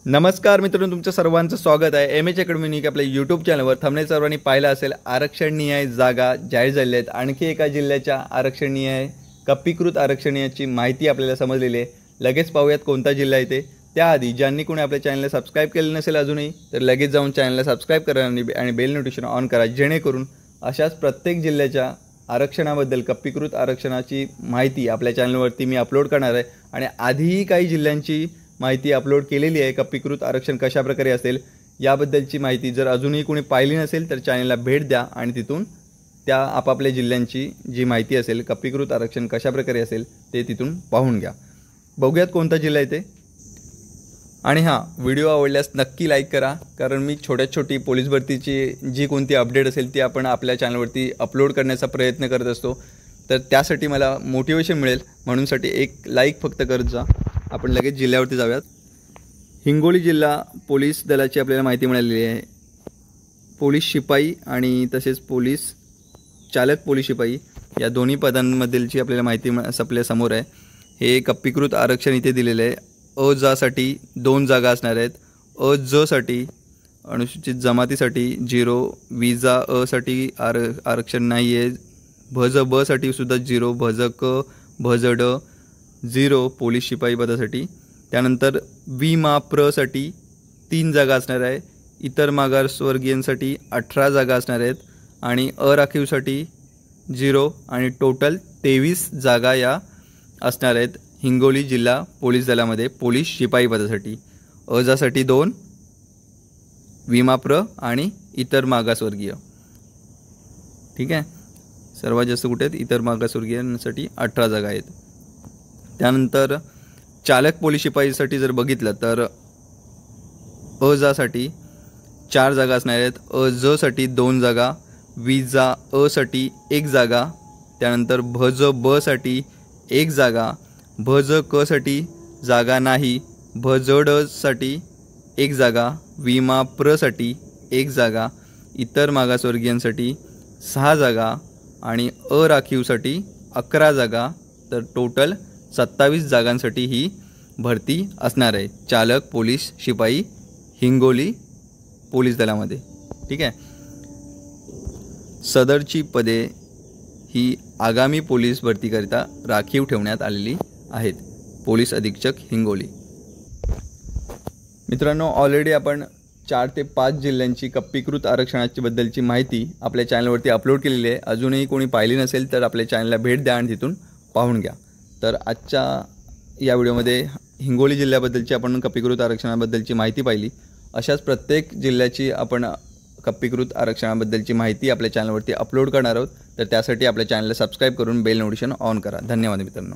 नमस्कार मित्रांनो, तुमचं सर्वांचं स्वागत आहे एम एच अकॅडमी आपल्या यूट्यूब चॅनलवर। थंबनेल सर्वांनी पाहिलं असेल, आरक्षणीय जागा जाहीर झालेल्या आहेत। आणखी एका जिल्ह्याच्या आरक्षणीय कप्पीकृत आरक्षणाची माहिती आपल्याला समजलेली आहे। लगेच पाहूयात कोणता जिल्हा आहे ते। त्याआधी ज्यांनी कोणी आपल्या चॅनलला सबस्क्राइब केले नसेल अजूनही, तर लगेच जाऊन चॅनलला सबस्क्राइब करा आणि बेल नोटिफिकेशन ऑन करा, जेणेकरून अशाच प्रत्येक जिल्ह्याच्या आरक्षणाबद्दल कप्पीकृत आरक्षणाची माहिती आपल्या चॅनलवरती मी अपलोड करणार आहे। आणि आधीही काही जिल्ह्यांची माहिती अपलोड केलेली आहे। कप्पीकृत आरक्षण कशा प्रकारे असेल याबद्दलची माहिती जर अजूनही कोणी पाहिली नसेल तर चॅनलला भेट द्या आणि तिथून त्या आपापल्या जिल्ह्यांची जी माहिती असेल, कप्पीकृत आरक्षण कशा प्रकारे असेल ते तिथून पाहून घ्या। बघूयात कोणता जिल्हा आहे ते। आणि हां, व्हिडिओ आवडल्यास नक्की लाईक करा, कारण मी छोटी पोलीस भरतीची जी कोणती अपडेट असेल ती आपण आपल्या चॅनलवरती अपलोड करण्याचा प्रयत्न करत असतो। तर त्यासाठी मला मोटिवेशन मिळेल, म्हणूनसाठी एक लाईक फक्त करत जा। आपण लगेच जिल्ह्यावरती जाऊयात। हिंगोली जिल्हा पोलीस दलाची आपल्याला माहिती मिळालेली आहे। पोलीस शिपाई आणि तसेच चालक पोलीस शिपाई या दोन्ही पदांमधीलची आपल्याला माहिती आपल्या समोर आहे। हे कप्पीकृत आरक्षण इथे दिलेले आहे। अ जासाठी 2 जागा असणार आहेत। अ ज साठी अनुसूचित जमातीसाठी 0, विजा अ साठी आरक्षण नाही आहे। भज ब साठी सुद्धा 0, भज क भज ड 0 पोलीस शिपाई पदासाठी। त्यानंतर विमा प्र साठी 3 जागा असणार आहे। इतर मागासवर्गीयांसाठी 18 जागा असणार आहेत आणि अराखीवसाठी 0 आणि टोटल 23 जागा या असणार आहेत हिंगोली जिल्हा पोलीस दलामध्ये पोलीस शिपाई पदासाठी। अजासाठी 2, विमाप्र आणि इतर मागासवर्गीय। ठीक आहे, सर्वात जास्त कुठे आहेत? इतर मागासवर्गीयांसाठी 18 जागा आहेत। त्यानंतर चालक पोलीस शिपाईसाठी जर बघितलं तर अजासाठी 4 जागा असणार आहेत। अज साठी 2 जागा, विजा अ साठी 1 जागा, त्यानंतर भज ब साठी 1 जागा, भज क साठी जागा नाही, भज ड साठी 1 जागा, विमा प्र साठी 1 जागा, इतर मागासवर्गीयांसाठी 6 जागा आणि अराखीवसाठी 11 जागा। तर टोटल 27 जागांसाठी ही भरती असणार आहे चालक पोलीस शिपाई हिंगोली पोलीस दलामध्ये। ठीक आहे, सदरची पदे ही आगामी पोलीस भरतीकरिता राखीव ठेवण्यात आलेली आहेत। पोलीस अधीक्षक हिंगोली। मित्रांनो, ऑलरेडी आपण 4 ते 5 जिल्ह्यांची कप्पीकृत आरक्षणाची बद्दलची माहिती आपल्या चॅनलवरती अपलोड केलेली आहे। अजूनही कोणी पाहिली नसेल तर आपल्या चॅनलला भेट द्या आणि तिथून पाहून घ्या। तर आजच्या या व्हिडिओमध्ये हिंगोली जिल्ह्याबद्दलची आपण कप्पीकृत आरक्षणाबद्दलची माहिती पाहिली। अशाच प्रत्येक जिल्ह्याची आपण कप्पीकृत आरक्षणाबद्दलची माहिती आपल्या चॅनलवरती अपलोड करणार आहोत। तर त्यासाठी आपल्या चॅनलला सबस्क्राइब करून बेल नोटिफिकेशन ऑन करा। धन्यवाद मित्रांनो।